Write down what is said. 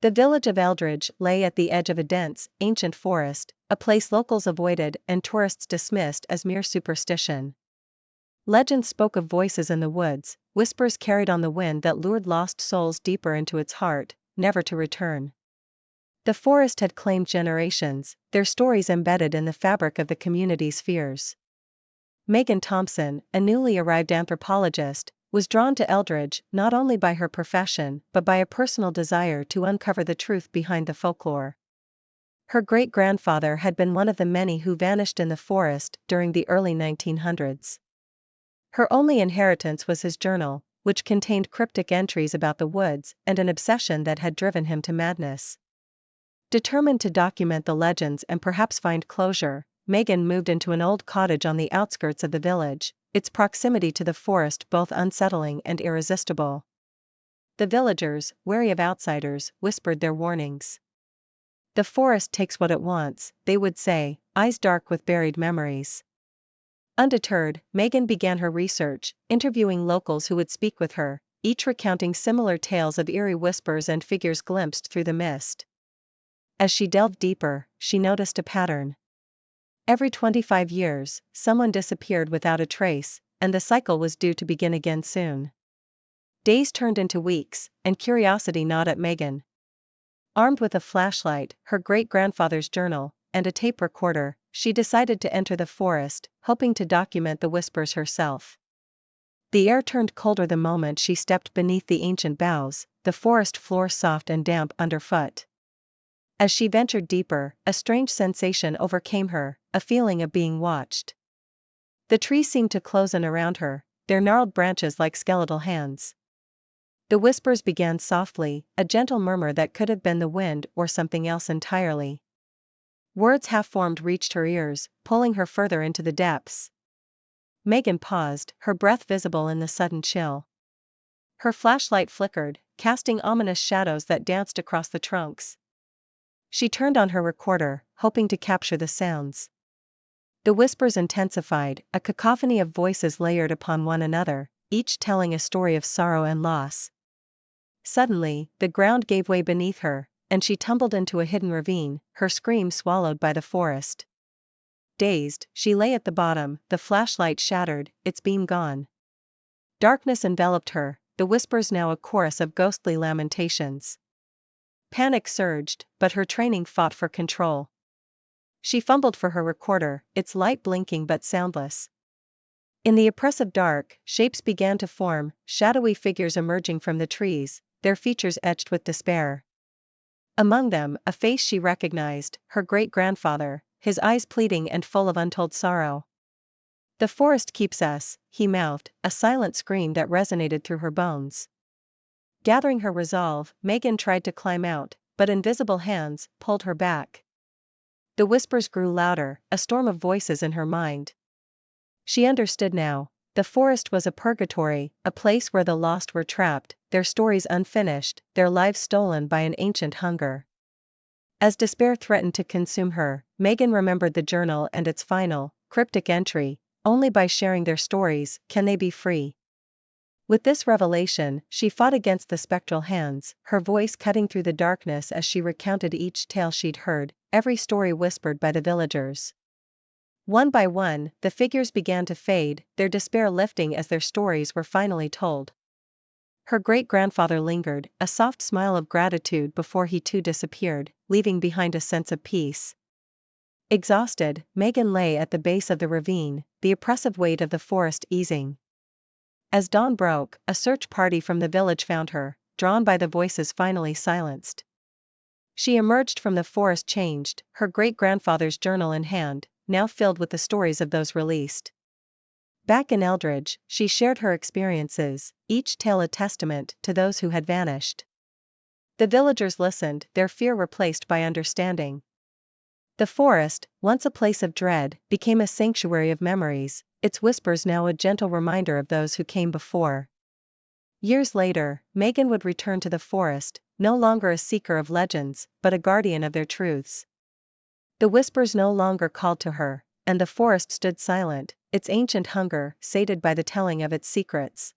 The village of Eldridge lay at the edge of a dense, ancient forest, a place locals avoided and tourists dismissed as mere superstition. Legends spoke of voices in the woods, whispers carried on the wind that lured lost souls deeper into its heart, never to return. The forest had claimed generations, their stories embedded in the fabric of the community's fears. Megan Thompson, a newly arrived anthropologist, was drawn to Eldridge not only by her profession but by a personal desire to uncover the truth behind the folklore. Her great-grandfather had been one of the many who vanished in the forest during the early 1900s. Her only inheritance was his journal, which contained cryptic entries about the woods and an obsession that had driven him to madness. Determined to document the legends and perhaps find closure, Megan moved into an old cottage on the outskirts of the village, its proximity to the forest both unsettling and irresistible. The villagers, wary of outsiders, whispered their warnings. "The forest takes what it wants," they would say, eyes dark with buried memories. Undeterred, Megan began her research, interviewing locals who would speak with her, each recounting similar tales of eerie whispers and figures glimpsed through the mist. As she delved deeper, she noticed a pattern. Every 25 years, someone disappeared without a trace, and the cycle was due to begin again soon. Days turned into weeks, and curiosity gnawed at Megan. Armed with a flashlight, her great-grandfather's journal, and a tape recorder, she decided to enter the forest, hoping to document the whispers herself. The air turned colder the moment she stepped beneath the ancient boughs, the forest floor soft and damp underfoot. As she ventured deeper, a strange sensation overcame her, a feeling of being watched. The trees seemed to close in around her, their gnarled branches like skeletal hands. The whispers began softly, a gentle murmur that could have been the wind or something else entirely. Words half-formed reached her ears, pulling her further into the depths. Megan paused, her breath visible in the sudden chill. Her flashlight flickered, casting ominous shadows that danced across the trunks. She turned on her recorder, hoping to capture the sounds. The whispers intensified, a cacophony of voices layered upon one another, each telling a story of sorrow and loss. Suddenly, the ground gave way beneath her, and she tumbled into a hidden ravine, her scream swallowed by the forest. Dazed, she lay at the bottom, the flashlight shattered, its beam gone. Darkness enveloped her, the whispers now a chorus of ghostly lamentations. Panic surged, but her training fought for control. She fumbled for her recorder, its light blinking but soundless. In the oppressive dark, shapes began to form, shadowy figures emerging from the trees, their features etched with despair. Among them, a face she recognized, her great-grandfather, his eyes pleading and full of untold sorrow. "The forest keeps us," he mouthed, a silent scream that resonated through her bones. Gathering her resolve, Megan tried to climb out, but invisible hands pulled her back. The whispers grew louder, a storm of voices in her mind. She understood now. The forest was a purgatory, a place where the lost were trapped, their stories unfinished, their lives stolen by an ancient hunger. As despair threatened to consume her, Megan remembered the journal and its final, cryptic entry, "Only by sharing their stories can they be free." With this revelation, she fought against the spectral hands, her voice cutting through the darkness as she recounted each tale she'd heard, every story whispered by the villagers. One by one, the figures began to fade, their despair lifting as their stories were finally told. Her great-grandfather lingered, a soft smile of gratitude before he too disappeared, leaving behind a sense of peace. Exhausted, Megan lay at the base of the ravine, the oppressive weight of the forest easing. As dawn broke, a search party from the village found her, drawn by the voices finally silenced. She emerged from the forest changed, her great-grandfather's journal in hand, now filled with the stories of those released. Back in Eldridge, she shared her experiences, each tale a testament to those who had vanished. The villagers listened, their fear replaced by understanding. The forest, once a place of dread, became a sanctuary of memories, its whispers now a gentle reminder of those who came before. Years later, Megan would return to the forest, no longer a seeker of legends, but a guardian of their truths. The whispers no longer called to her, and the forest stood silent, its ancient hunger sated by the telling of its secrets.